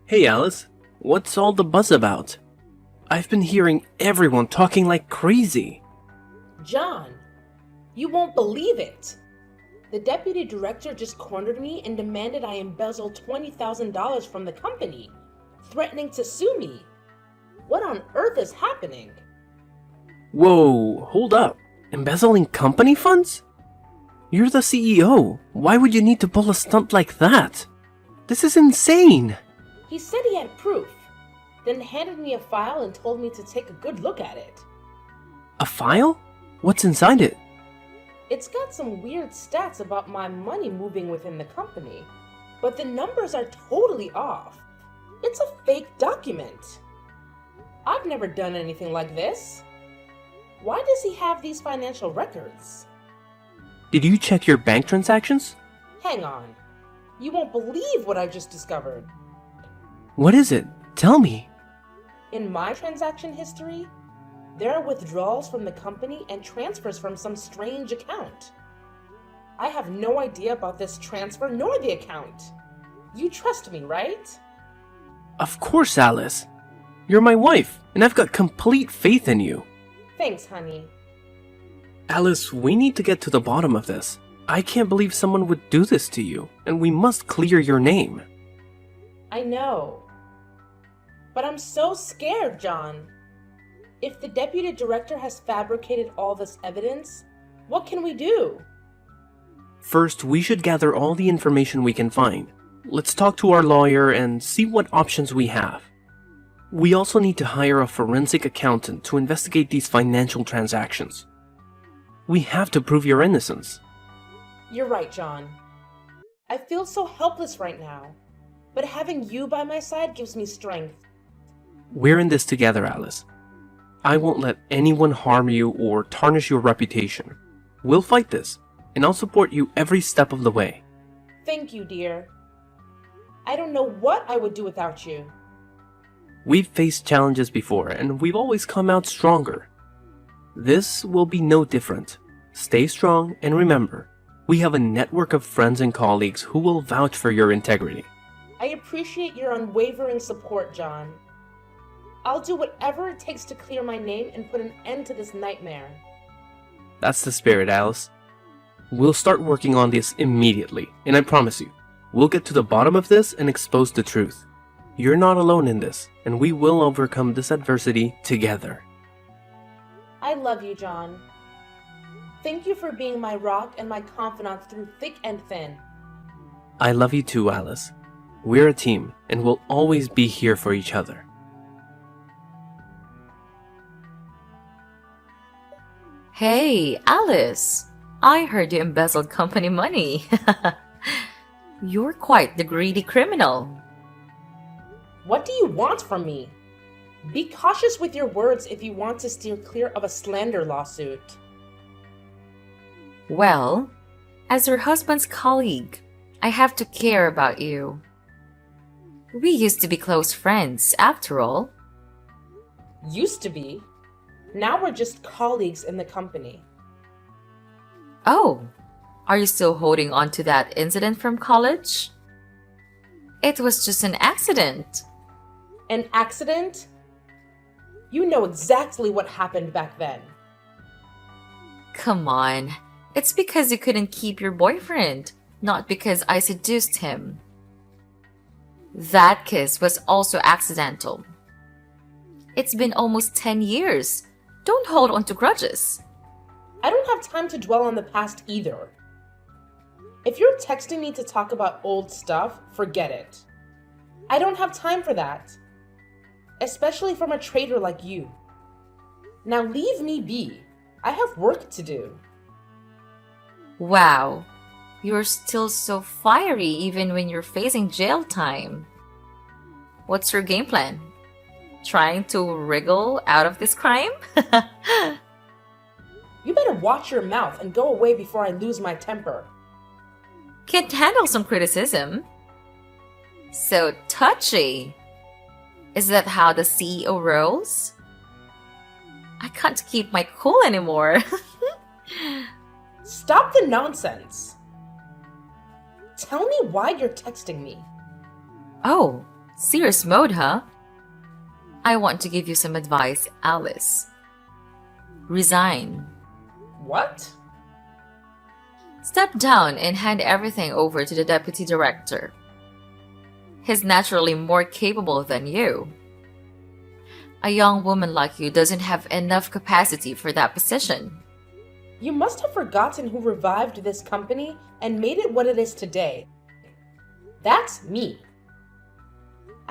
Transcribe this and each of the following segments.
Hey Alice, what's all the buzz about? I've been hearing everyone talking like crazy. John, you won't believe it. The deputy director just cornered me and demanded I embezzle $20,000 from the company, threatening to sue me. What on earth is happening? Whoa, hold up. Embezzling company funds? You're the CEO. Why would you need to pull a stunt like that? This is insane. He said he had proof, then handed me a file and told me to take a good look at it. A file? What's inside it? It's got some weird stats about my money moving within the company, but the numbers are totally off. It's a fake document. I've never done anything like this. Why does he have these financial records? Did you check your bank transactions? Hang on. You won't believe what I just discovered. What is it? Tell me. In my transaction history, there are withdrawals from the company and transfers from some strange account. I have no idea about this transfer nor the account. You trust me, right? Of course, Alice. You're my wife, and I've got complete faith in you. Thanks, honey. Alice, we need to get to the bottom of this. I can't believe someone would do this to you, and we must clear your name. I know. But I'm so scared, John. If the deputy director has fabricated all this evidence, what can we do? First, we should gather all the information we can find. Let's talk to our lawyer and see what options we have. We also need to hire a forensic accountant to investigate these financial transactions. We have to prove your innocence. You're right, John. I feel so helpless right now, but having you by my side gives me strength. We're in this together, Alice. I won't let anyone harm you or tarnish your reputation. We'll fight this, and I'll support you every step of the way. Thank you, dear. I don't know what I would do without you. We've faced challenges before, and we've always come out stronger. This will be no different. Stay strong, and remember, we have a network of friends and colleagues who will vouch for your integrity. I appreciate your unwavering support, John. I'll do whatever it takes to clear my name and put an end to this nightmare. That's the spirit, Alice. We'll start working on this immediately, and I promise you, we'll get to the bottom of this and expose the truth. You're not alone in this, and we will overcome this adversity together. I love you, John. Thank you for being my rock and my confidant through thick and thin. I love you too, Alice. We're a team, and we'll always be here for each other. Hey, Alice! I heard you embezzled company money. You're quite the greedy criminal. What do you want from me? Be cautious with your words if you want to steer clear of a slander lawsuit. Well, as your husband's colleague, I have to care about you. We used to be close friends, after all. Used to be. Now we're just colleagues in the company. Oh, are you still holding on to that incident from college? It was just an accident. An accident? You know exactly what happened back then. Come on, it's because you couldn't keep your boyfriend, not because I seduced him. That kiss was also accidental. It's been almost 10 years. Don't hold on to grudges. I don't have time to dwell on the past either. If you're texting me to talk about old stuff, forget it. I don't have time for that. Especially from a traitor like you. Now leave me be. I have work to do. Wow, you're still so fiery even when you're facing jail time. What's your game plan? Trying to wriggle out of this crime? You better watch your mouth and go away before I lose my temper. Can't handle some criticism. So touchy. Is that how the CEO rolls? I can't keep my cool anymore. Stop the nonsense. Tell me why you're texting me. Oh, Serious mode, huh? I want to give you some advice, Alice. Resign. What? Step down and hand everything over to the deputy director. He's naturally more capable than you. A young woman like you doesn't have enough capacity for that position. You must have forgotten who revived this company and made it what it is today. That's me.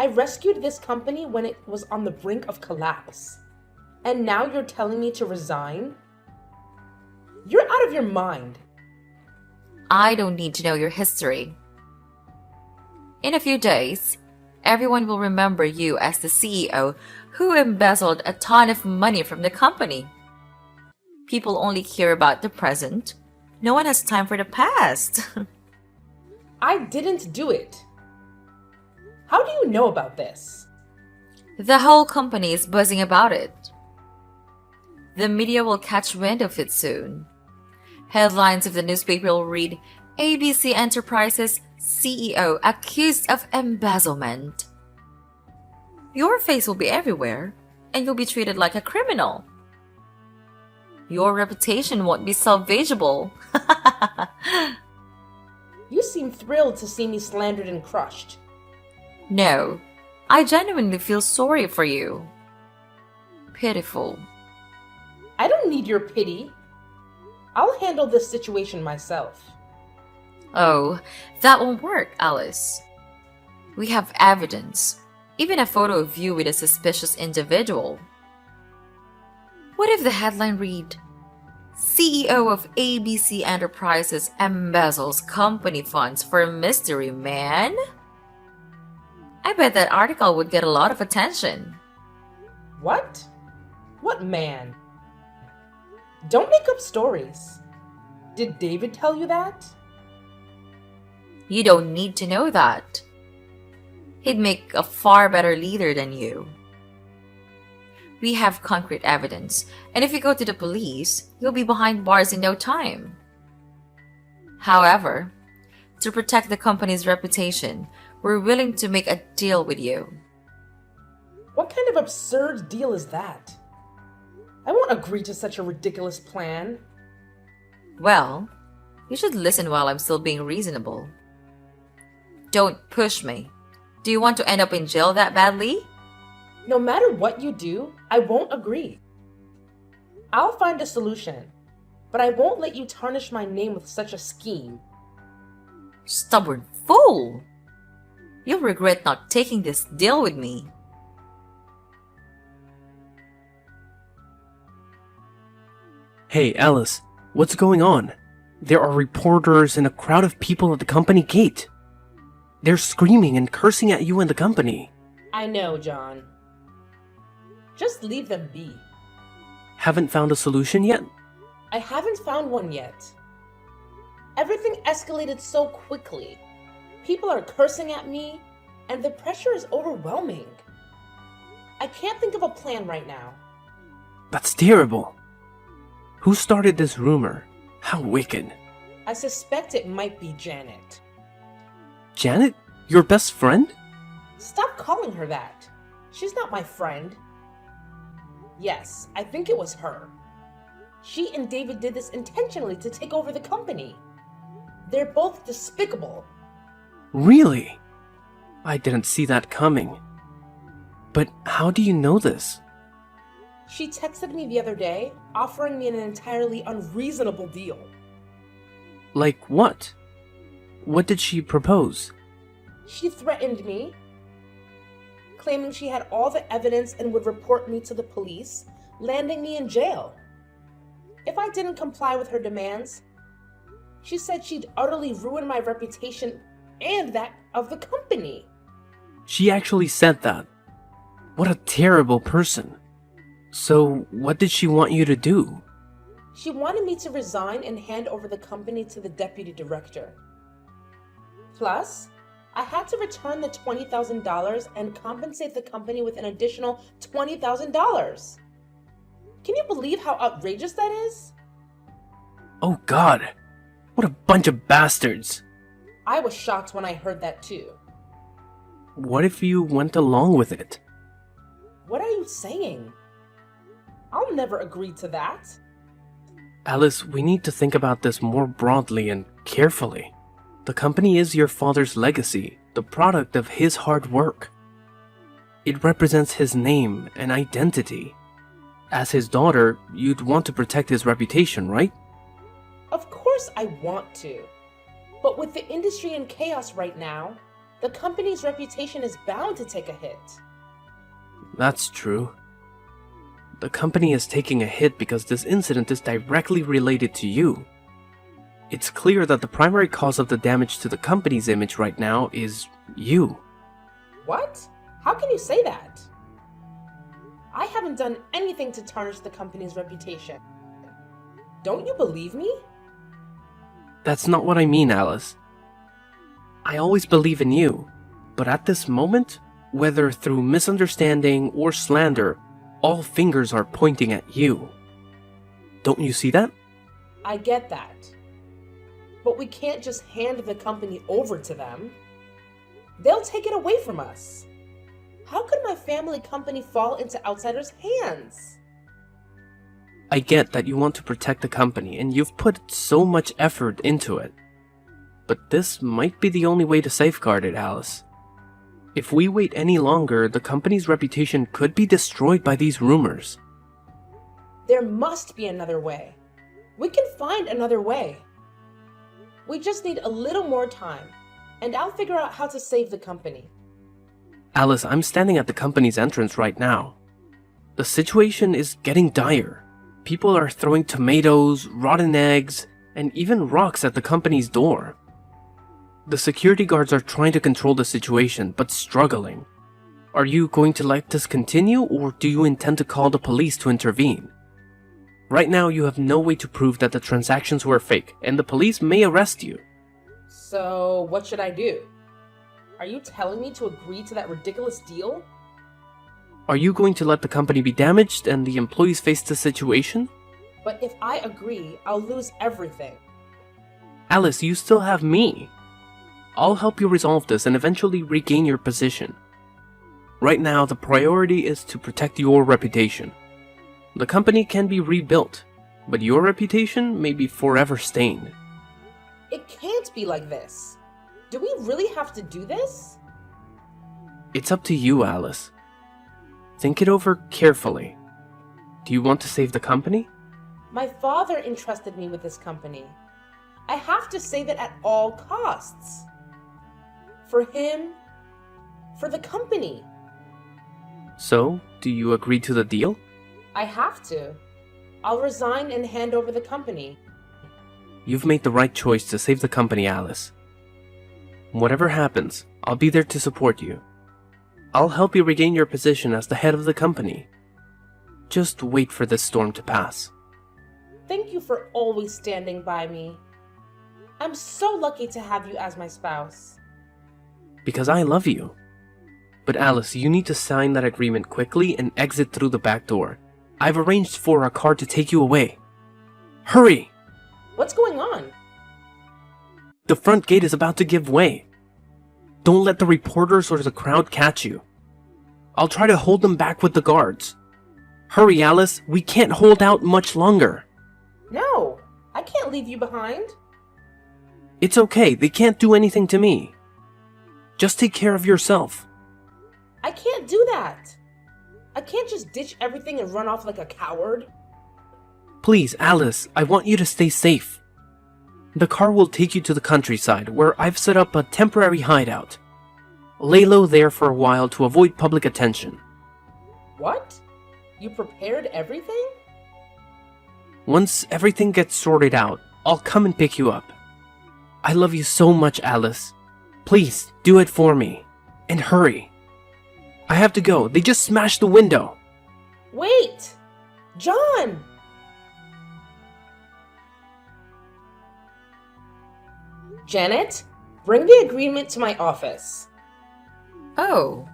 I rescued this company when it was on the brink of collapse. And now you're telling me to resign? You're out of your mind. I don't need to know your history. In a few days, everyone will remember you as the CEO who embezzled a ton of money from the company. People only care about the present. No one has time for the past. I didn't do it. How do you know about this? The whole company is buzzing about it. The media will catch wind of it soon. Headlines of the newspaper will read, ABC Enterprises CEO accused of embezzlement. Your face will be everywhere, and you'll be treated like a criminal. Your reputation won't be salvageable. You seem thrilled to see me slandered and crushed. No, I genuinely feel sorry for you. Pitiful. I don't need your pity. I'll handle this situation myself. Oh, that won't work, Alice. We have evidence, even a photo of you with a suspicious individual. What if the headline read, CEO of ABC Enterprises embezzles company funds for mystery man? I bet that article would get a lot of attention. What? What man? Don't make up stories. Did David tell you that? You don't need to know that. He'd make a far better leader than you. We have concrete evidence, and if you go to the police, you'll be behind bars in no time. However, to protect the company's reputation, we're willing to make a deal with you. What kind of absurd deal is that? I won't agree to such a ridiculous plan. Well, you should listen while I'm still being reasonable. Don't push me. Do you want to end up in jail that badly? No matter what you do, I won't agree. I'll find a solution, but I won't let you tarnish my name with such a scheme. Stubborn fool! You'll regret not taking this deal with me. Hey, Alice, what's going on? There are reporters and a crowd of people at the company gate. They're screaming and cursing at you and the company. I know, John. Just leave them be. Haven't found a solution yet? I haven't found one yet. Everything escalated so quickly. People are cursing at me, and the pressure is overwhelming. I can't think of a plan right now. That's terrible. Who started this rumor? How wicked. I suspect it might be Janet. Janet? Your best friend? Stop calling her that. She's not my friend. Yes, I think it was her. She and David did this intentionally to take over the company. They're both despicable. Really? I didn't see that coming. But how do you know this? She texted me the other day, offering me an entirely unreasonable deal. Like what? What did she propose? She threatened me, claiming she had all the evidence and would report me to the police, landing me in jail. If I didn't comply with her demands, she said she'd utterly ruin my reputation and that of the company. She actually said that. What a terrible person. So, what did she want you to do? She wanted me to resign and hand over the company to the deputy director. Plus, I had to return the $20,000 and compensate the company with an additional $20,000. Can you believe how outrageous that is? Oh God, what a bunch of bastards. I was shocked when I heard that too. What if you went along with it? What are you saying? I'll never agree to that. Alice, we need to think about this more broadly and carefully. The company is your father's legacy, the product of his hard work. It represents his name and identity. As his daughter, you'd want to protect his reputation, right? Of course I want to. But with the industry in chaos right now, the company's reputation is bound to take a hit. That's true. The company is taking a hit because this incident is directly related to you. It's clear that the primary cause of the damage to the company's image right now is you. What? How can you say that? I haven't done anything to tarnish the company's reputation. Don't you believe me? That's not what I mean, Alice. I always believe in you, but at this moment, whether through misunderstanding or slander, all fingers are pointing at you. Don't you see that? I get that. But we can't just hand the company over to them. They'll take it away from us. How could my family company fall into outsiders' hands? I get that you want to protect the company and you've put so much effort into it. But this might be the only way to safeguard it, Alice. If we wait any longer, the company's reputation could be destroyed by these rumors. There must be another way. We can find another way. We just need a little more time, and I'll figure out how to save the company. Alice, I'm standing at the company's entrance right now. The situation is getting dire. People are throwing tomatoes, rotten eggs, and even rocks at the company's door. The security guards are trying to control the situation, but struggling. Are you going to let this continue, or do you intend to call the police to intervene? Right now, you have no way to prove that the transactions were fake, and the police may arrest you. So, what should I do? Are you telling me to agree to that ridiculous deal? Are you going to let the company be damaged and the employees face the situation? But if I agree, I'll lose everything. Alice, you still have me. I'll help you resolve this and eventually regain your position. Right now, the priority is to protect your reputation. The company can be rebuilt, but your reputation may be forever stained. It can't be like this. Do we really have to do this? It's up to you, Alice. Think it over carefully. Do you want to save the company? My father entrusted me with this company. I have to save it at all costs. For him, for the company. So, do you agree to the deal? I have to. I'll resign and hand over the company. You've made the right choice to save the company, Alice. Whatever happens, I'll be there to support you. I'll help you regain your position as the head of the company. Just wait for this storm to pass. Thank you for always standing by me. I'm so lucky to have you as my spouse. Because I love you. But Alice, you need to sign that agreement quickly and exit through the back door. I've arranged for a car to take you away. Hurry! What's going on? The front gate is about to give way. Don't let the reporters or the crowd catch you. I'll try to hold them back with the guards. Hurry, Alice, we can't hold out much longer. No, I can't leave you behind. It's okay, they can't do anything to me. Just take care of yourself. I can't do that. I can't just ditch everything and run off like a coward. Please, Alice, I want you to stay safe. The car will take you to the countryside, where I've set up a temporary hideout. Lay low there for a while to avoid public attention. What? You prepared everything? Once everything gets sorted out, I'll come and pick you up. I love you so much, Alice. Please, do it for me. And hurry. I have to go. They just smashed the window. Wait! John! Janet, bring the agreement to my office. Oh,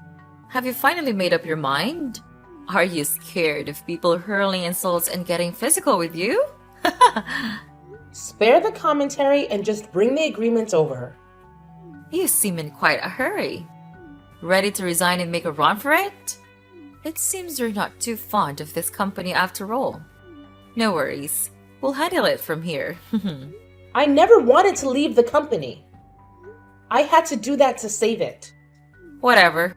have you finally made up your mind? Are you scared of people hurling insults and getting physical with you? Spare the commentary and just bring the agreement over. You seem in quite a hurry. Ready to resign and make a run for it? It seems you're not too fond of this company after all. No worries. We'll handle it from here. I never wanted to leave the company. I had to do that to save it. Whatever.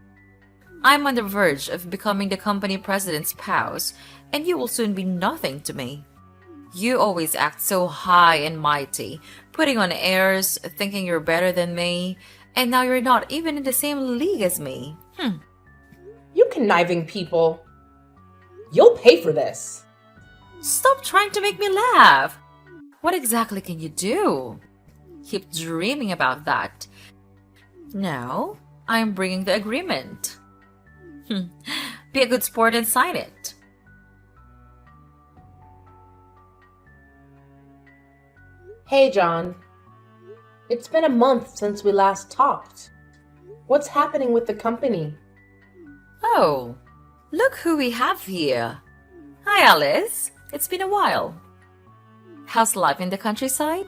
I'm on the verge of becoming the company president's spouse, and you will soon be nothing to me. You always act so high and mighty, putting on airs, thinking you're better than me, and now you're not even in the same league as me. You conniving people. You'll pay for this. Stop trying to make me laugh. What exactly can you do? Keep dreaming about that. Now, I'm bringing the agreement. Be a good sport and sign it. Hey, John. It's been a month since we last talked. What's happening with the company? Oh, look who we have here. Hi, Alice. It's been a while. How's life in the countryside?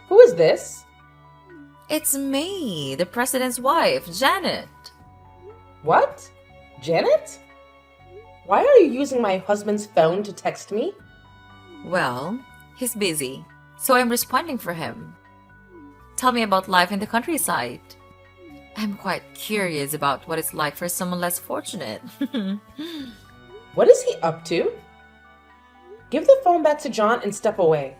Who is this? It's me, the president's wife, Janet. What? Janet? Why are you using my husband's phone to text me? Well, he's busy, so I'm responding for him. Tell me about life in the countryside. I'm quite curious about what it's like for someone less fortunate. What is he up to? Give the phone back to John and step away.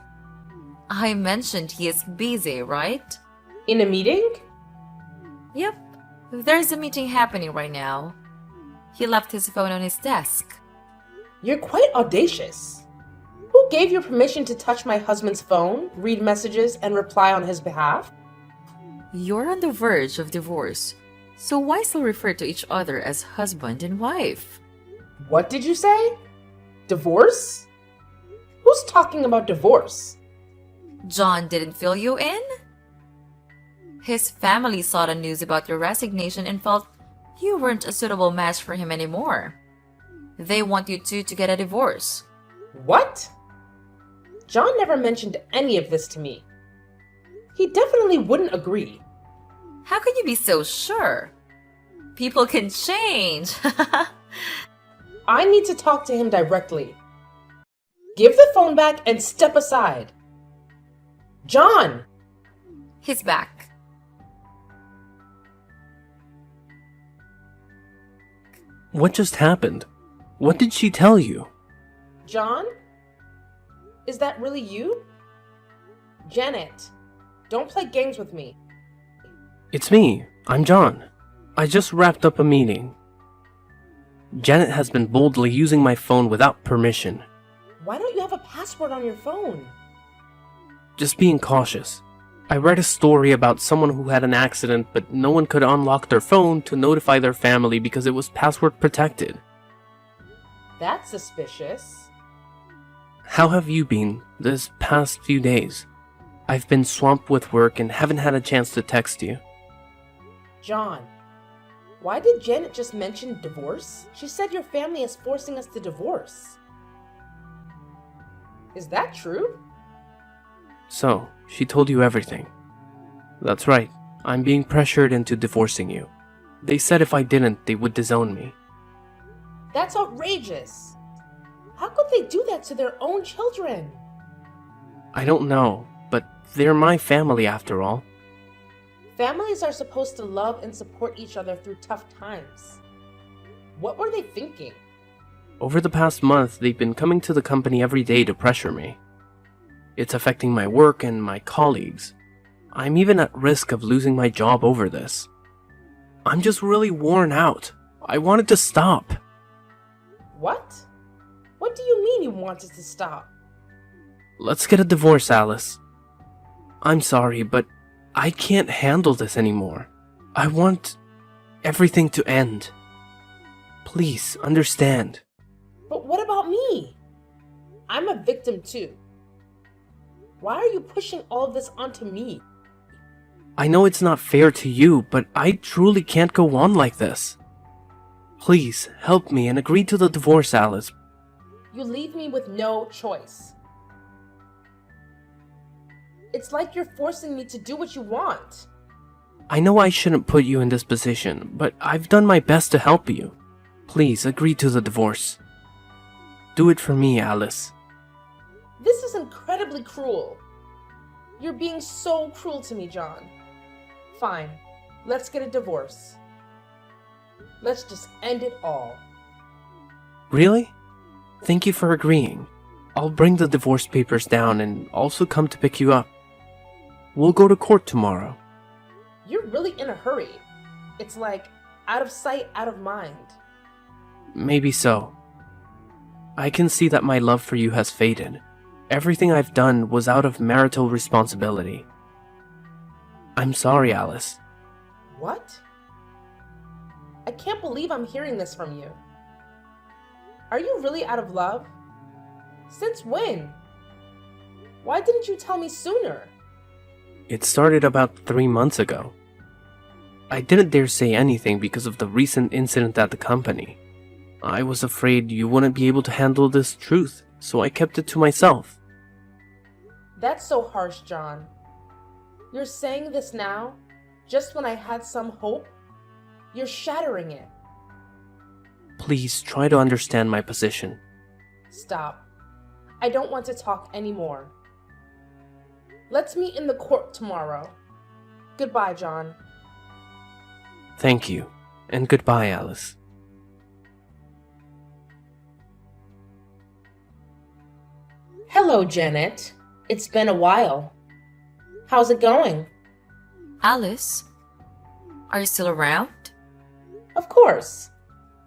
I mentioned he is busy, right? In a meeting? Yep, there's a meeting happening right now. He left his phone on his desk. You're quite audacious. Who gave you permission to touch my husband's phone, read messages, and reply on his behalf? You're on the verge of divorce, so why still refer to each other as husband and wife? What did you say? Divorce? Who's talking about divorce? John didn't fill you in? His family saw the news about your resignation and felt you weren't a suitable match for him anymore. They want you two to get a divorce. What? John never mentioned any of this to me. He definitely wouldn't agree. How can you be so sure? People can change. I need to talk to him directly. Give the phone back and step aside. John! He's back. What just happened? What did she tell you? John? Is that really you? Janet, don't play games with me. It's me. I'm John. I just wrapped up a meeting. Janet has been boldly using my phone without permission. Why don't you have a password on your phone? Just being cautious. I read a story about someone who had an accident, but no one could unlock their phone to notify their family because it was password protected. That's suspicious. How have you been this past few days? I've been swamped with work and haven't had a chance to text you. John, why did Janet just mention divorce? She said your family is forcing us to divorce. Is that true? So, she told you everything. That's right, I'm being pressured into divorcing you. They said if I didn't, they would disown me. That's outrageous. How could they do that to their own children? I don't know, but they're my family after all. Families are supposed to love and support each other through tough times. What were they thinking? Over the past month, they've been coming to the company every day to pressure me. It's affecting my work and my colleagues. I'm even at risk of losing my job over this. I'm just really worn out. I wanted to stop. What? What do you mean you wanted to stop? Let's get a divorce, Alice. I'm sorry, but I can't handle this anymore. I want everything to end. Please, understand. But what about me? I'm a victim too. Why are you pushing all of this onto me? I know it's not fair to you, but I truly can't go on like this. Please, help me and agree to the divorce, Alice. You leave me with no choice. It's like you're forcing me to do what you want. I know I shouldn't put you in this position, but I've done my best to help you. Please agree to the divorce. Do it for me, Alice. This is incredibly cruel. You're being so cruel to me, John. Fine, let's get a divorce. Let's just end it all. Really? Thank you for agreeing. I'll bring the divorce papers down and also come to pick you up. We'll go to court tomorrow. You're really in a hurry. It's like out of sight, out of mind. Maybe so. I can see that my love for you has faded. Everything I've done was out of marital responsibility. I'm sorry, Alice. What? I can't believe I'm hearing this from you. Are you really out of love? Since when? Why didn't you tell me sooner? It started about 3 months ago. I didn't dare say anything because of the recent incident at the company. I was afraid you wouldn't be able to handle this truth, so I kept it to myself. That's so harsh, John. You're saying this now, just when I had some hope? You're shattering it. Please try to understand my position. Stop. I don't want to talk anymore. Let's meet in the court tomorrow. Goodbye, John. Thank you, and goodbye, Alice. Hello, Janet. It's been a while. How's it going? Alice, are you still around? Of course.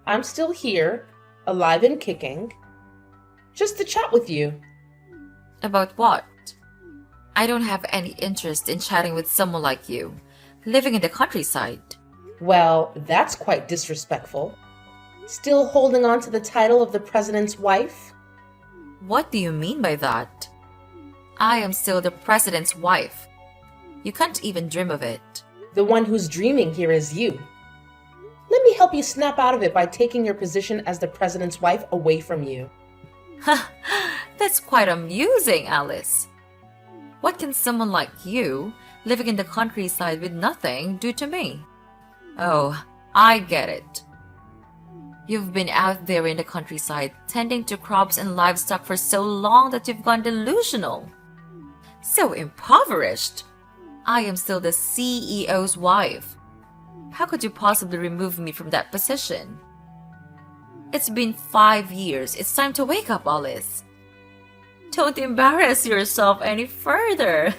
I'm still here, alive and kicking. Just to chat with you. About what? I don't have any interest in chatting with someone like you, living in the countryside. Well, that's quite disrespectful. Still holding on to the title of the president's wife? What do you mean by that? I am still the president's wife. You can't even dream of it. The one who's dreaming here is you. Let me help you snap out of it by taking your position as the president's wife away from you. That's quite amusing, Alice. What can someone like you, living in the countryside with nothing, do to me? Oh, I get it. You've been out there in the countryside tending to crops and livestock for so long that you've gone delusional. So impoverished. I am still the CEO's wife. How could you possibly remove me from that position? It's been 5 years. It's time to wake up, Alice. Don't embarrass yourself any further.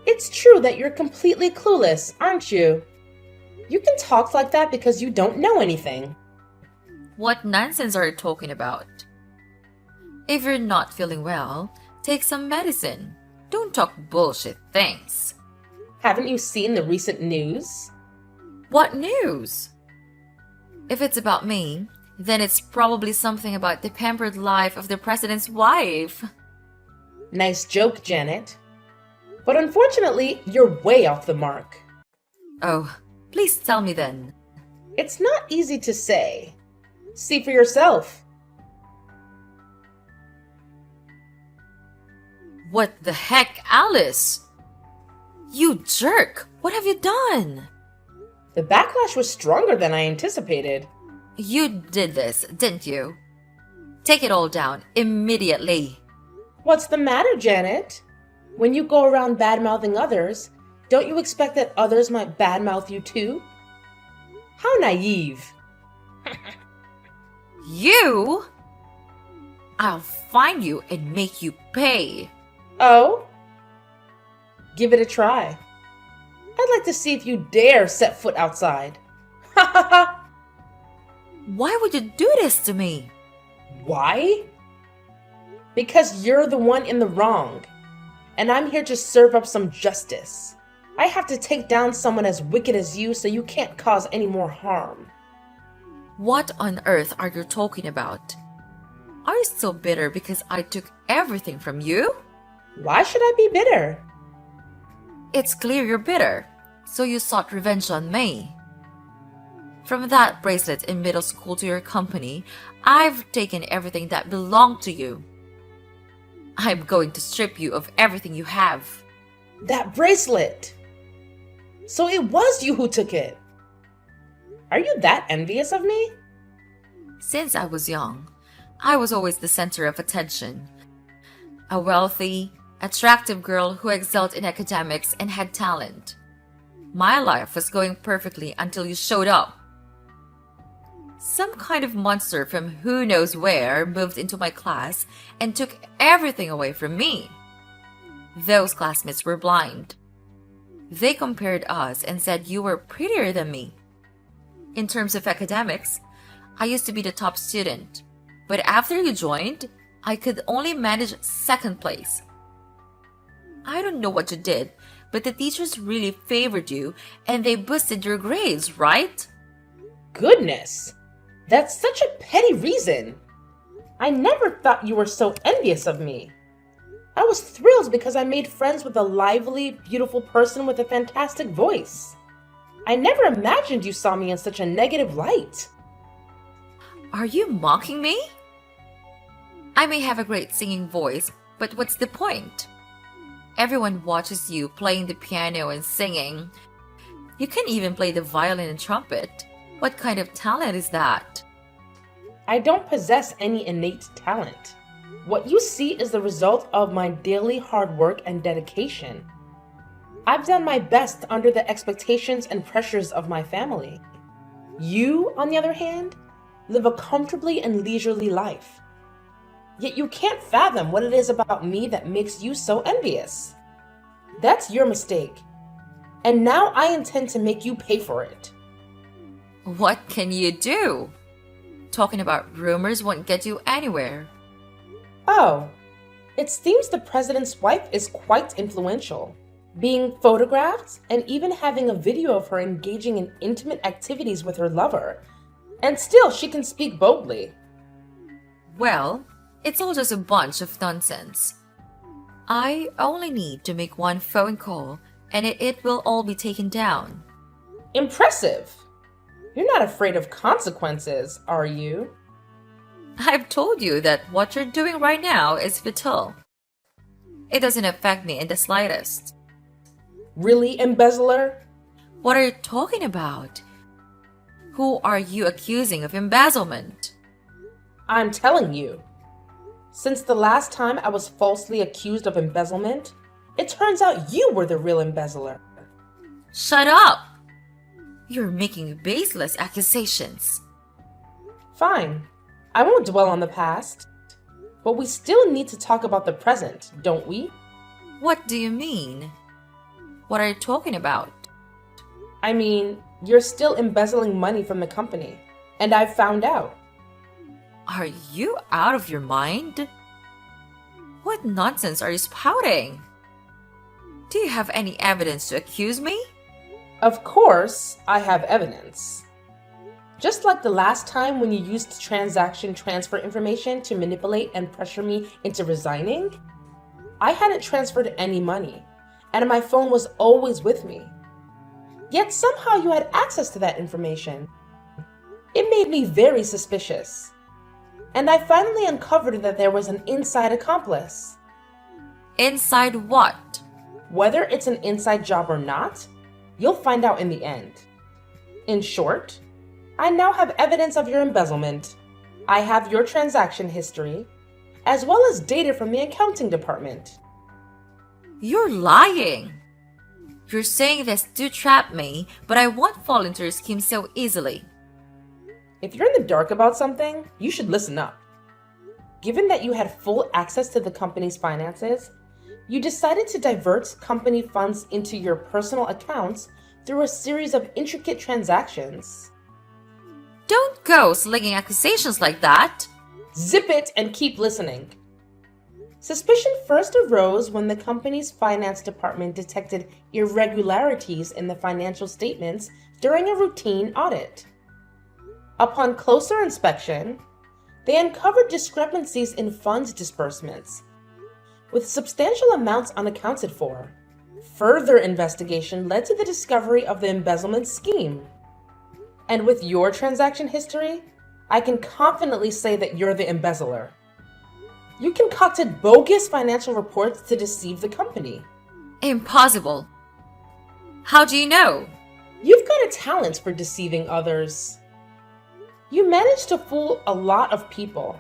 It's true that you're completely clueless, aren't you? You can talk like that because you don't know anything. What nonsense are you talking about? If you're not feeling well, take some medicine. Don't talk bullshit things. Haven't you seen the recent news? What news? If it's about me, then it's probably something about the pampered life of the president's wife. Nice joke, Janet. But unfortunately, you're way off the mark. Oh, please tell me then. It's not easy to say. See for yourself. What the heck, Alice? You jerk! What have you done? The backlash was stronger than I anticipated. You did this, didn't you? Take it all down immediately. What's the matter, Janet? When you go around bad-mouthing others, don't you expect that others might badmouth you too? How naive. You? I'll find you and make you pay. Oh? Give it a try. I'd like to see if you dare set foot outside. Ha ha ha! Why would you do this to me? Why? Because you're the one in the wrong, and I'm here to serve up some justice. I have to take down someone as wicked as you so you can't cause any more harm. What on earth are you talking about? Are you still bitter because I took everything from you? Why should I be bitter? It's clear you're bitter, so you sought revenge on me. From that bracelet in middle school to your company, I've taken everything that belonged to you. I'm going to strip you of everything you have. That bracelet! So it was you who took it. Are you that envious of me? Since I was young, I was always the center of attention. A wealthy, attractive girl who excelled in academics and had talent. My life was going perfectly until you showed up. Some kind of monster from who knows where moved into my class and took everything away from me. Those classmates were blind. They compared us and said you were prettier than me. In terms of academics, I used to be the top student, but after you joined, I could only manage second place. I don't know what you did, but the teachers really favored you and they boosted your grades, right? Goodness, that's such a petty reason. I never thought you were so envious of me. I was thrilled because I made friends with a lively, beautiful person with a fantastic voice. I never imagined you saw me in such a negative light. Are you mocking me? I may have a great singing voice, but what's the point? Everyone watches you playing the piano and singing. You can even play the violin and trumpet. What kind of talent is that? I don't possess any innate talent. What you see is the result of my daily hard work and dedication. I've done my best under the expectations and pressures of my family. You, on the other hand, live a comfortably and leisurely life. Yet you can't fathom what it is about me that makes you so envious. That's your mistake. And now I intend to make you pay for it. What can you do? Talking about rumors won't get you anywhere. Oh, it seems the president's wife is quite influential, being photographed and even having a video of her engaging in intimate activities with her lover. And still she can speak boldly. Well, it's all just a bunch of nonsense. I only need to make one phone call and it will all be taken down. Impressive! You're not afraid of consequences, are you? I've told you that what you're doing right now is futile. It doesn't affect me in the slightest. Really, embezzler? What are you talking about? Who are you accusing of embezzlement? I'm telling you. Since the last time I was falsely accused of embezzlement, it turns out you were the real embezzler. Shut up! You're making baseless accusations. Fine. I won't dwell on the past. But we still need to talk about the present, don't we? What do you mean? What are you talking about? I mean, you're still embezzling money from the company, and I've found out. Are you out of your mind? What nonsense are you spouting? Do you have any evidence to accuse me? Of course, I have evidence. Just like the last time when you used transaction transfer information to manipulate and pressure me into resigning, I hadn't transferred any money, and my phone was always with me. Yet somehow you had access to that information. It made me very suspicious. And I finally uncovered that there was an inside accomplice. Inside what? Whether it's an inside job or not, you'll find out in the end. In short, I now have evidence of your embezzlement. I have your transaction history, as well as data from the accounting department. You're lying. You're saying this to trap me, but I won't fall into your scheme so easily. If you're in the dark about something, you should listen up. Given that you had full access to the company's finances, you decided to divert company funds into your personal accounts through a series of intricate transactions. Don't go slinging accusations like that. Zip it and keep listening. Suspicion first arose when the company's finance department detected irregularities in the financial statements during a routine audit. Upon closer inspection, they uncovered discrepancies in funds disbursements, with substantial amounts unaccounted for. Further investigation led to the discovery of the embezzlement scheme. And with your transaction history, I can confidently say that you're the embezzler. You concocted bogus financial reports to deceive the company. Impossible. How do you know? You've got a talent for deceiving others. You managed to fool a lot of people.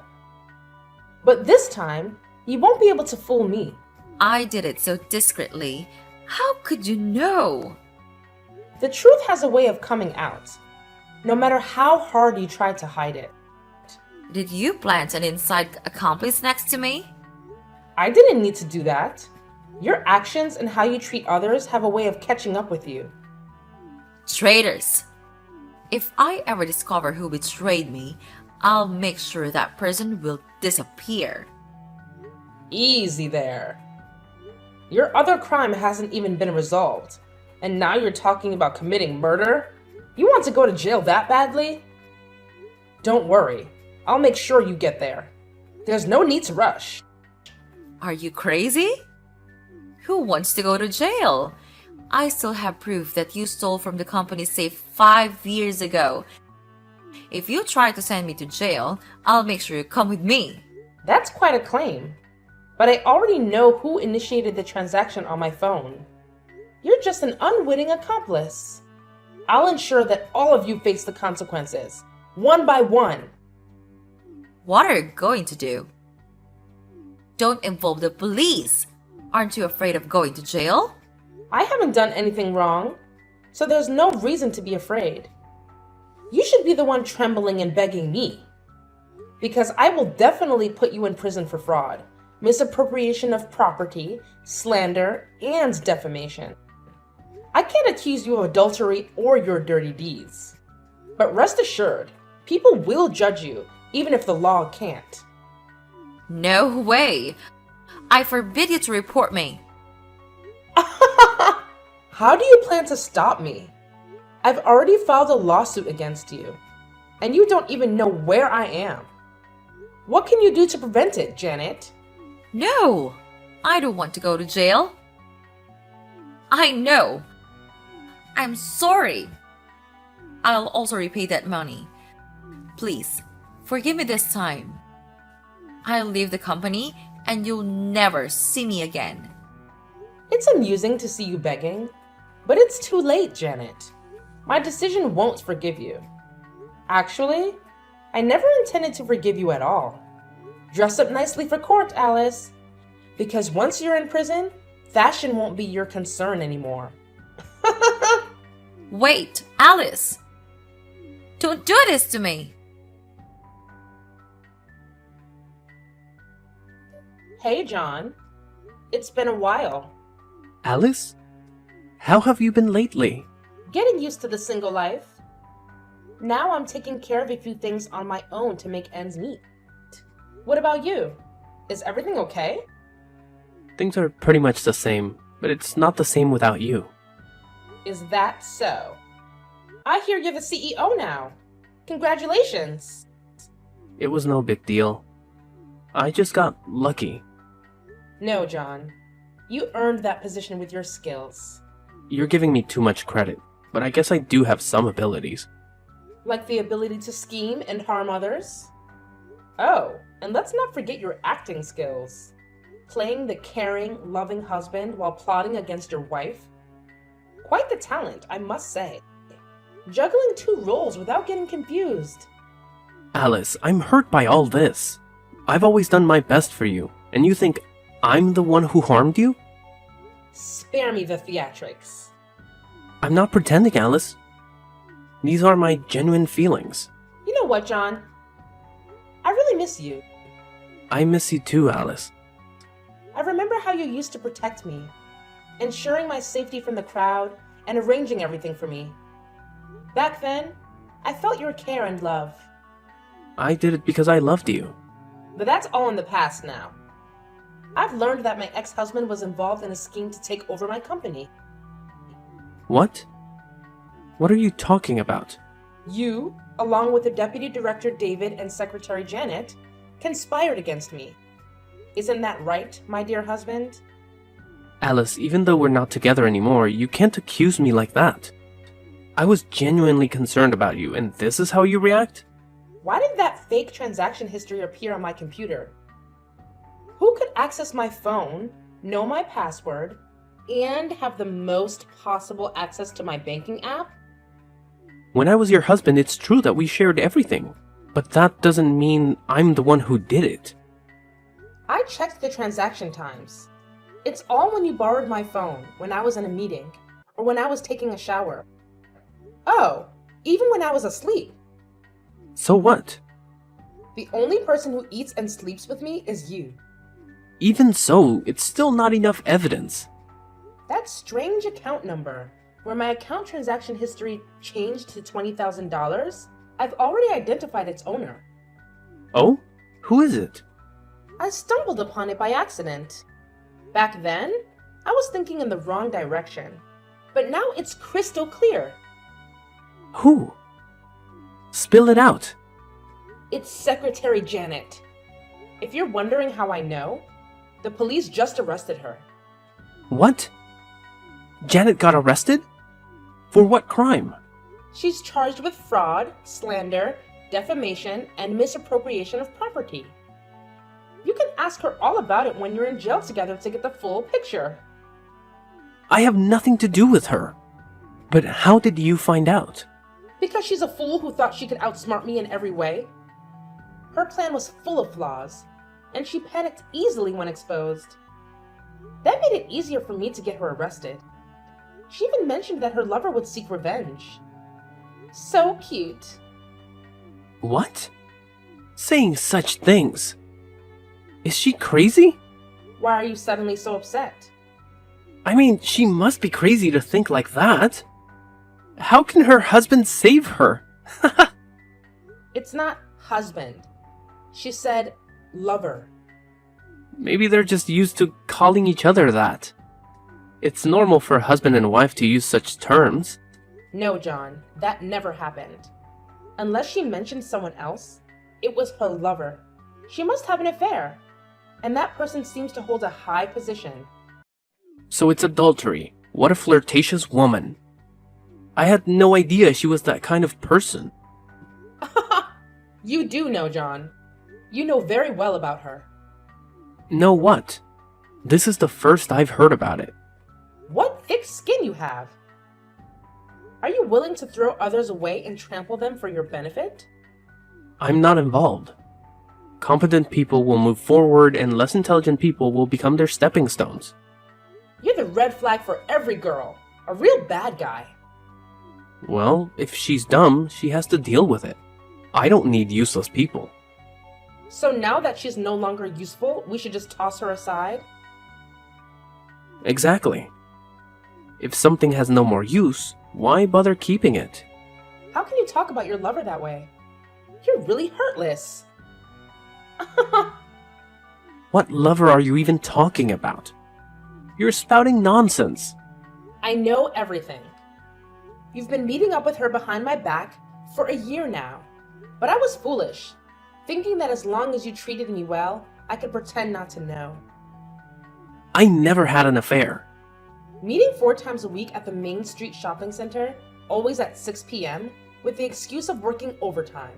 But this time, you won't be able to fool me. I did it so discreetly. How could you know? The truth has a way of coming out, no matter how hard you try to hide it. Did you plant an inside accomplice next to me? I didn't need to do that. Your actions and how you treat others have a way of catching up with you. Traitors! If I ever discover who betrayed me, I'll make sure that person will disappear. Easy there. Your other crime hasn't even been resolved, and now you're talking about committing murder? You want to go to jail that badly? Don't worry, I'll make sure you get there. There's no need to rush. Are you crazy? Who wants to go to jail? I still have proof that you stole from the company's safe 5 years ago. If you try to send me to jail, I'll make sure you come with me. That's quite a claim. But I already know who initiated the transaction on my phone. You're just an unwitting accomplice. I'll ensure that all of you face the consequences, one by one. What are you going to do? Don't involve the police. Aren't you afraid of going to jail? I haven't done anything wrong, so there's no reason to be afraid. You should be the one trembling and begging me, because I will definitely put you in prison for fraud, misappropriation of property, slander, and defamation. I can't accuse you of adultery or your dirty deeds. But rest assured, people will judge you, even if the law can't. No way! I forbid you to report me. How do you plan to stop me? I've already filed a lawsuit against you, and you don't even know where I am. What can you do to prevent it, Janet? No! I don't want to go to jail. I know. I'm sorry. I'll also repay that money. Please, forgive me this time. I'll leave the company and you'll never see me again. It's amusing to see you begging, but it's too late, Janet. My decision won't forgive you. Actually, I never intended to forgive you at all. Dress up nicely for court, Alice. Because once you're in prison, fashion won't be your concern anymore. Wait, Alice! Don't do this to me! Hey, John. It's been a while. Alice? How have you been lately? Getting used to the single life. Now I'm taking care of a few things on my own to make ends meet. What about you? Is everything okay? Things are pretty much the same, but it's not the same without you. Is that so? I hear you're the CEO now. Congratulations. It was no big deal. I just got lucky. No, John. You earned that position with your skills. You're giving me too much credit, but I guess I do have some abilities. Like the ability to scheme and harm others? Oh, and let's not forget your acting skills. Playing the caring, loving husband while plotting against your wife? Quite the talent, I must say. Juggling two roles without getting confused. Alice, I'm hurt by all this. I've always done my best for you, and you think I'm the one who harmed you? Spare me the theatrics. I'm not pretending, Alice. These are my genuine feelings. You know what, John? I really miss you. I miss you too, Alice. I remember how you used to protect me, ensuring my safety from the crowd and arranging everything for me. Back then, I felt your care and love. I did it because I loved you. But that's all in the past now. I've learned that my ex-husband was involved in a scheme to take over my company. What? What are you talking about? You, along with the Deputy Director David and Secretary Janet, conspired against me. Isn't that right, my dear husband? Alice, even though we're not together anymore, you can't accuse me like that. I was genuinely concerned about you, and this is how you react? Why did that fake transaction history appear on my computer? Who could access my phone, know my password, and have the most possible access to my banking app? When I was your husband, it's true that we shared everything. But that doesn't mean I'm the one who did it. I checked the transaction times. It's all when you borrowed my phone, when I was in a meeting, or when I was taking a shower. Oh, even when I was asleep. So what? The only person who eats and sleeps with me is you. Even so, it's still not enough evidence. That strange account number, where my account transaction history changed to $20,000, I've already identified its owner. Oh? Who is it? I stumbled upon it by accident. Back then, I was thinking in the wrong direction, but now it's crystal clear. Who? Spill it out. It's Secretary Janet. If you're wondering how I know, the police just arrested her. What? Janet got arrested? For what crime? She's charged with fraud, slander, defamation, and misappropriation of property. You can ask her all about it when you're in jail together to get the full picture. I have nothing to do with her. But how did you find out? Because she's a fool who thought she could outsmart me in every way. Her plan was full of flaws, and she panicked easily when exposed. That made it easier for me to get her arrested. She even mentioned that her lover would seek revenge. So cute. What? Saying such things. Is she crazy? Why are you suddenly so upset? I mean, she must be crazy to think like that. How can her husband save her? It's not husband. She said lover. Maybe they're just used to calling each other that. It's normal for a husband and wife to use such terms. No, John, that never happened. Unless she mentioned someone else, it was her lover. She must have an affair, and that person seems to hold a high position. So it's adultery. What a flirtatious woman. I had no idea she was that kind of person. You do know, John. You know very well about her. Know what? This is the first I've heard about it. What thick skin you have! Are you willing to throw others away and trample them for your benefit? I'm not involved. Competent people will move forward and less intelligent people will become their stepping stones. You're the red flag for every girl. A real bad guy. Well, if she's dumb, she has to deal with it. I don't need useless people. So now that she's no longer useful, we should just toss her aside? Exactly. If something has no more use, why bother keeping it? How can you talk about your lover that way? You're really hurtless. What lover are you even talking about? You're spouting nonsense. I know everything. You've been meeting up with her behind my back for a year now. But I was foolish, thinking that as long as you treated me well, I could pretend not to know. I never had an affair. Meeting 4 times a week at the Main Street Shopping Center, always at 6 p.m., with the excuse of working overtime.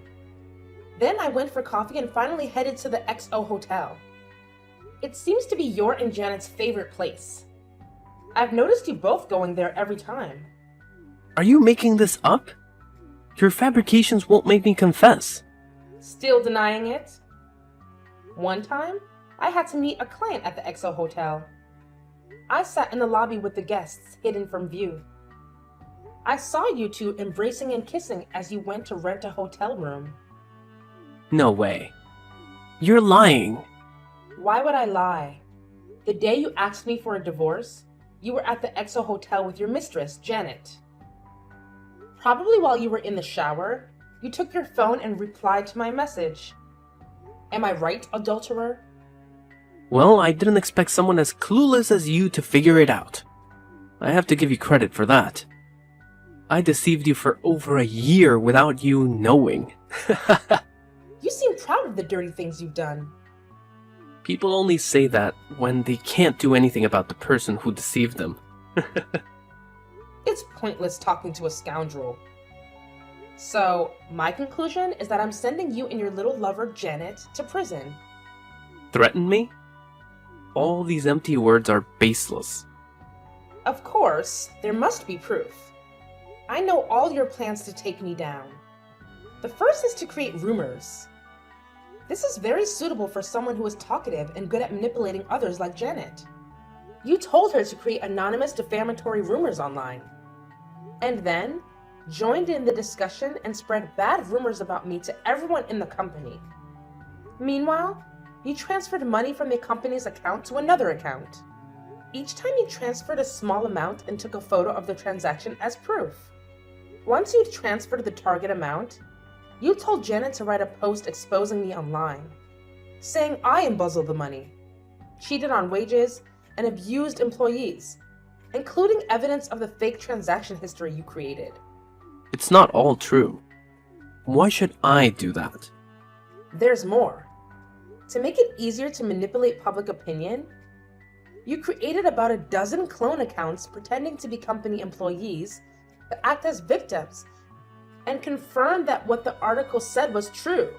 Then I went for coffee and finally headed to the XO Hotel. It seems to be your and Janet's favorite place. I've noticed you both going there every time. Are you making this up? Your fabrications won't make me confess. Still denying it? One time, I had to meet a client at the XO Hotel. I sat in the lobby with the guests, hidden from view. I saw you two embracing and kissing as you went to rent a hotel room. No way. You're lying. Why would I lie? The day you asked me for a divorce, you were at the XO Hotel with your mistress, Janet. Probably while you were in the shower, you took your phone and replied to my message. Am I right, adulterer? Well, I didn't expect someone as clueless as you to figure it out. I have to give you credit for that. I deceived you for over a year without you knowing. You seem proud of the dirty things you've done. People only say that when they can't do anything about the person who deceived them. It's pointless talking to a scoundrel. So, my conclusion is that I'm sending you and your little lover, Janet, to prison. Threaten me? All these empty words are baseless. Of course, there must be proof. I know all your plans to take me down. The first is to create rumors. This is very suitable for someone who is talkative and good at manipulating others like Janet. You told her to create anonymous defamatory rumors online, and then joined in the discussion and spread bad rumors about me to everyone in the company. Meanwhile, you transferred money from the company's account to another account. Each time you transferred a small amount and took a photo of the transaction as proof. Once you'd transferred the target amount, you told Janet to write a post exposing me online, saying I embezzled the money, cheated on wages, and abused employees, including evidence of the fake transaction history you created. It's not all true. Why should I do that? There's more. To make it easier to manipulate public opinion, you created about a dozen clone accounts pretending to be company employees that act as victims and confirmed that what the article said was true.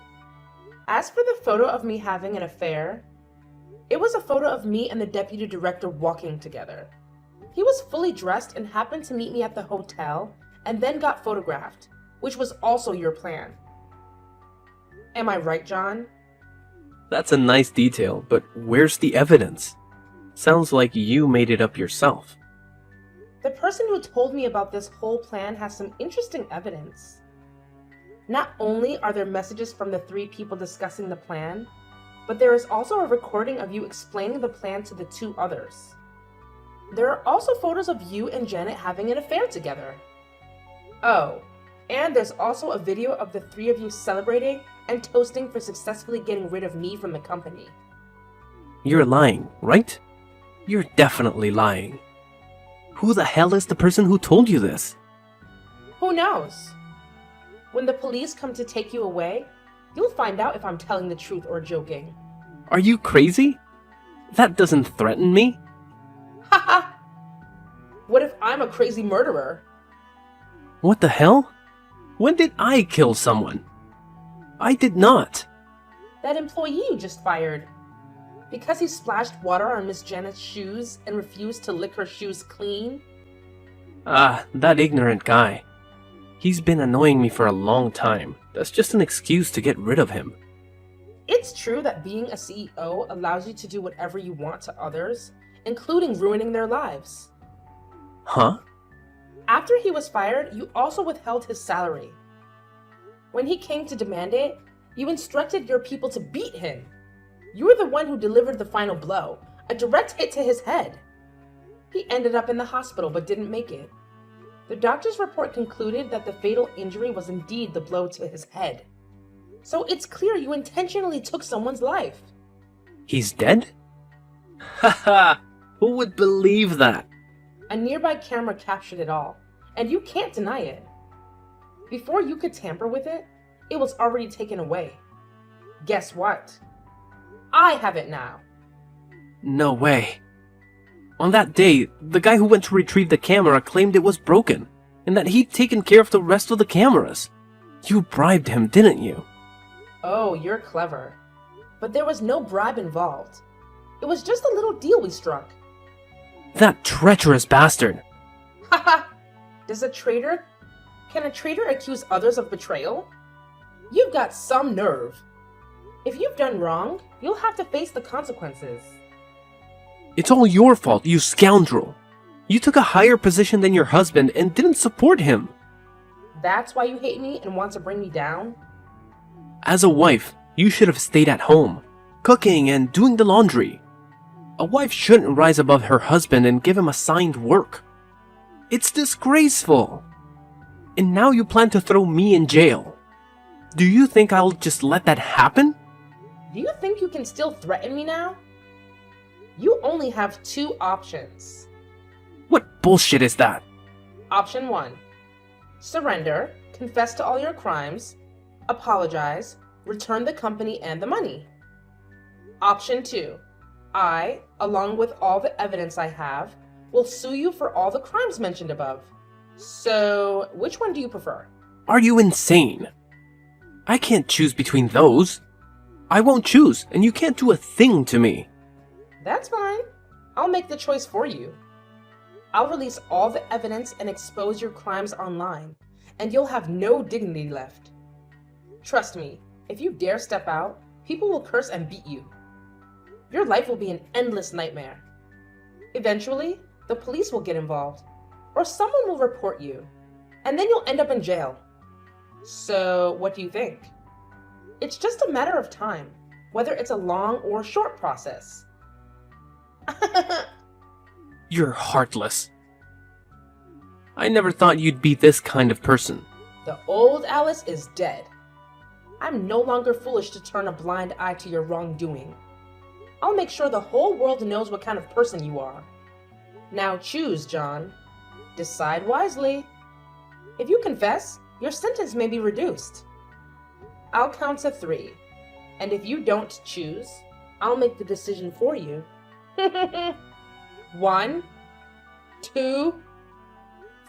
As for the photo of me having an affair, it was a photo of me and the deputy director walking together. He was fully dressed and happened to meet me at the hotel and then got photographed, which was also your plan. Am I right, John? That's a nice detail, but where's the evidence? Sounds like you made it up yourself. The person who told me about this whole plan has some interesting evidence. Not only are there messages from the 3 people discussing the plan, but there is also a recording of you explaining the plan to the 2 others. There are also photos of you and Janet having an affair together. Oh, and there's also a video of the 3 of you celebrating and toasting for successfully getting rid of me from the company. You're lying, right? You're definitely lying. Who the hell is the person who told you this? Who knows? When the police come to take you away, you'll find out if I'm telling the truth or joking. Are you crazy? That doesn't threaten me. Haha! What if I'm a crazy murderer? What the hell? When did I kill someone? I did not. That employee you just fired. Because he splashed water on Miss Janet's shoes and refused to lick her shoes clean? Ah, that ignorant guy. He's been annoying me for a long time. That's just an excuse to get rid of him. It's true that being a CEO allows you to do whatever you want to others, including ruining their lives. Huh? After he was fired, you also withheld his salary. When he came to demand it, you instructed your people to beat him. You were the one who delivered the final blow, a direct hit to his head. He ended up in the hospital but didn't make it. The doctor's report concluded that the fatal injury was indeed the blow to his head. So it's clear you intentionally took someone's life. He's dead? Haha, who would believe that? A nearby camera captured it all, and you can't deny it. Before you could tamper with it, it was already taken away. Guess what? I have it now. No way. On that day, the guy who went to retrieve the camera claimed it was broken, and that he'd taken care of the rest of the cameras. You bribed him, didn't you? Oh, you're clever. But there was no bribe involved. It was just a little deal we struck. That treacherous bastard! Haha! Can a traitor accuse others of betrayal? You've got some nerve. If you've done wrong, you'll have to face the consequences. It's all your fault, you scoundrel! You took a higher position than your husband and didn't support him! That's why you hate me and want to bring me down? As a wife, you should have stayed at home, cooking and doing the laundry. A wife shouldn't rise above her husband and give him assigned work. It's disgraceful! And now you plan to throw me in jail. Do you think I'll just let that happen? Do you think you can still threaten me now? You only have 2 options. What bullshit is that? Option 1. Surrender, confess to all your crimes, apologize, return the company and the money. Option 2. I, along with all the evidence I have, will sue you for all the crimes mentioned above. So, which one do you prefer? Are you insane? I can't choose between those. I won't choose, and you can't do a thing to me. That's fine. I'll make the choice for you. I'll release all the evidence and expose your crimes online, and you'll have no dignity left. Trust me, if you dare step out, people will curse and beat you. Your life will be an endless nightmare. Eventually, the police will get involved, or someone will report you, and then you'll end up in jail. So, what do you think? It's just a matter of time, whether it's a long or short process. You're heartless. I never thought you'd be this kind of person. The old Alice is dead. I'm no longer foolish to turn a blind eye to your wrongdoing. I'll make sure the whole world knows what kind of person you are. Now choose, John. Decide wisely. If you confess, your sentence may be reduced. I'll count to 3, and if you don't choose, I'll make the decision for you. 1, 2,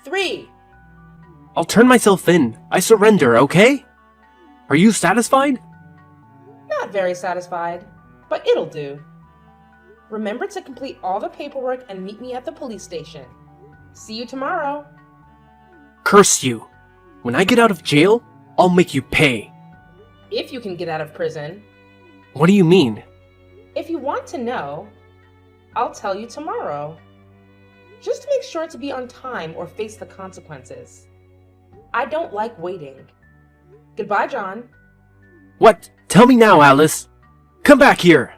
3. I'll turn myself in. I surrender, okay? Are you satisfied? Not very satisfied, but it'll do. Remember to complete all the paperwork and meet me at the police station. See you tomorrow. Curse you. When I get out of jail, I'll make you pay. If you can get out of prison. What do you mean? If you want to know, I'll tell you tomorrow. Just make sure to be on time or face the consequences. I don't like waiting. Goodbye, John. What? Tell me now, Alice. Come back here.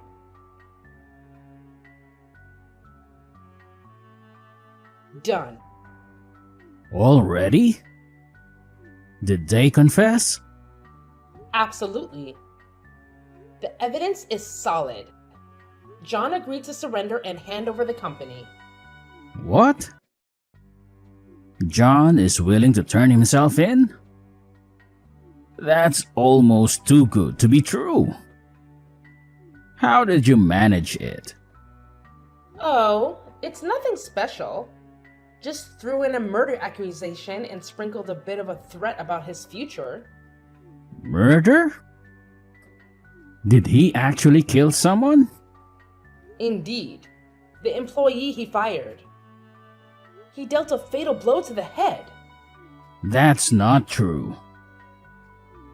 Done. Already? Did they confess? Absolutely. The evidence is solid. John agreed to surrender and hand over the company. What? John is willing to turn himself in? That's almost too good to be true. How did you manage it? Oh, it's nothing special. Just threw in a murder accusation and sprinkled a bit of a threat about his future. Murder? Did he actually kill someone? Indeed. The employee he fired. He dealt a fatal blow to the head. That's not true.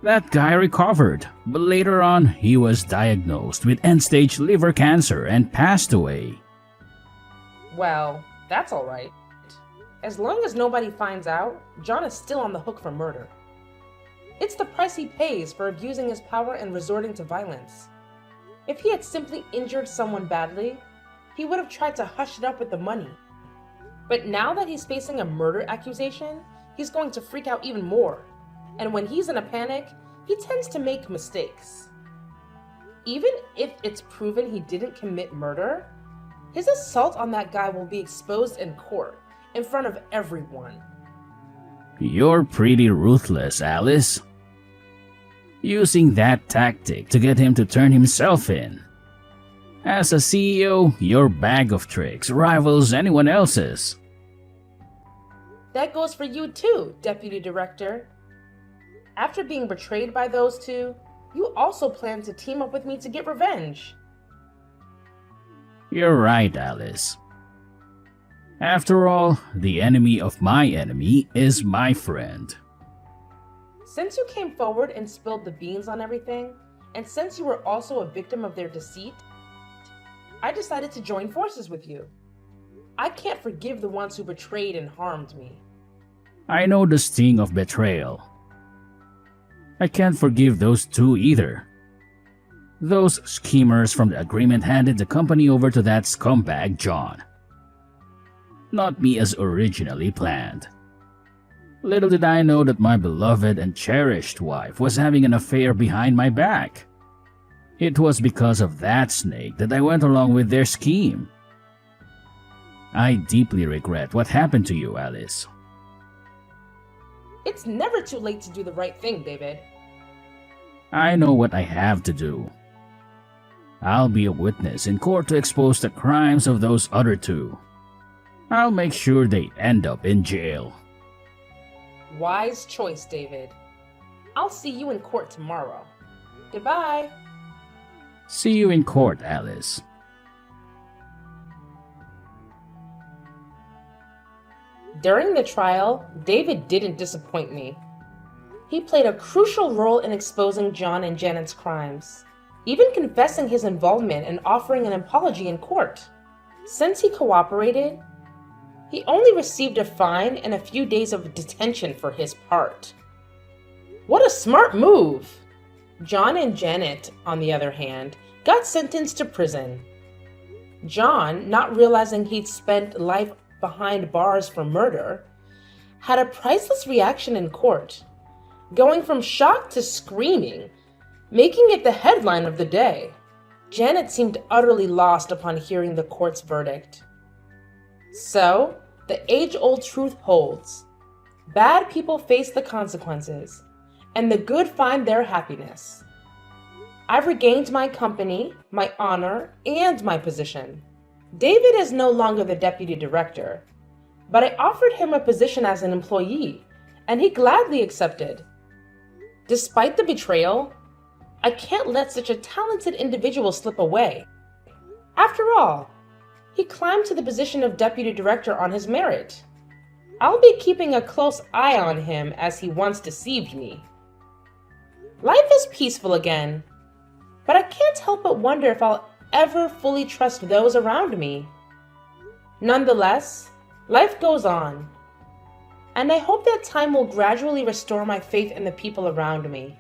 That guy recovered, but later on he was diagnosed with end-stage liver cancer and passed away. Well, that's all right. As long as nobody finds out, John is still on the hook for murder. It's the price he pays for abusing his power and resorting to violence. If he had simply injured someone badly, he would have tried to hush it up with the money. But now that he's facing a murder accusation, he's going to freak out even more. And when he's in a panic, he tends to make mistakes. Even if it's proven he didn't commit murder, his assault on that guy will be exposed in court, in front of everyone. You're pretty ruthless, Alice. Using that tactic to get him to turn himself in. As a CEO, your bag of tricks rivals anyone else's. That goes for you too, Deputy Director. After being betrayed by those two, you also plan to team up with me to get revenge. You're right, Alice. After all, the enemy of my enemy is my friend. Since you came forward and spilled the beans on everything, and since you were also a victim of their deceit, I decided to join forces with you. I can't forgive the ones who betrayed and harmed me. I know the sting of betrayal. I can't forgive those two either. Those schemers from the agreement handed the company over to that scumbag John. Not me as originally planned. Little did I know that my beloved and cherished wife was having an affair behind my back. It was because of that snake that I went along with their scheme. I deeply regret what happened to you, Alice. It's never too late to do the right thing, David. I know what I have to do. I'll be a witness in court to expose the crimes of those other two. I'll make sure they end up in jail. Wise choice, David. I'll see you in court tomorrow. Goodbye. See you in court, Alice. During the trial, David didn't disappoint me. He played a crucial role in exposing John and Janet's crimes, even confessing his involvement and offering an apology in court. Since he cooperated, he only received a fine and a few days of detention for his part. What a smart move! John and Janet, on the other hand, got sentenced to prison. John, not realizing he'd spent life behind bars for murder, had a priceless reaction in court, going from shock to screaming, making it the headline of the day. Janet seemed utterly lost upon hearing the court's verdict. So, the age-old truth holds. Bad people face the consequences, and the good find their happiness. I've regained my company, my honor, and my position. David is no longer the deputy director, but I offered him a position as an employee, and he gladly accepted. Despite the betrayal, I can't let such a talented individual slip away. After all, he climbed to the position of deputy director on his merit. I'll be keeping a close eye on him as he once deceived me. Life is peaceful again, but I can't help but wonder if I'll ever fully trust those around me. Nonetheless, life goes on, and I hope that time will gradually restore my faith in the people around me.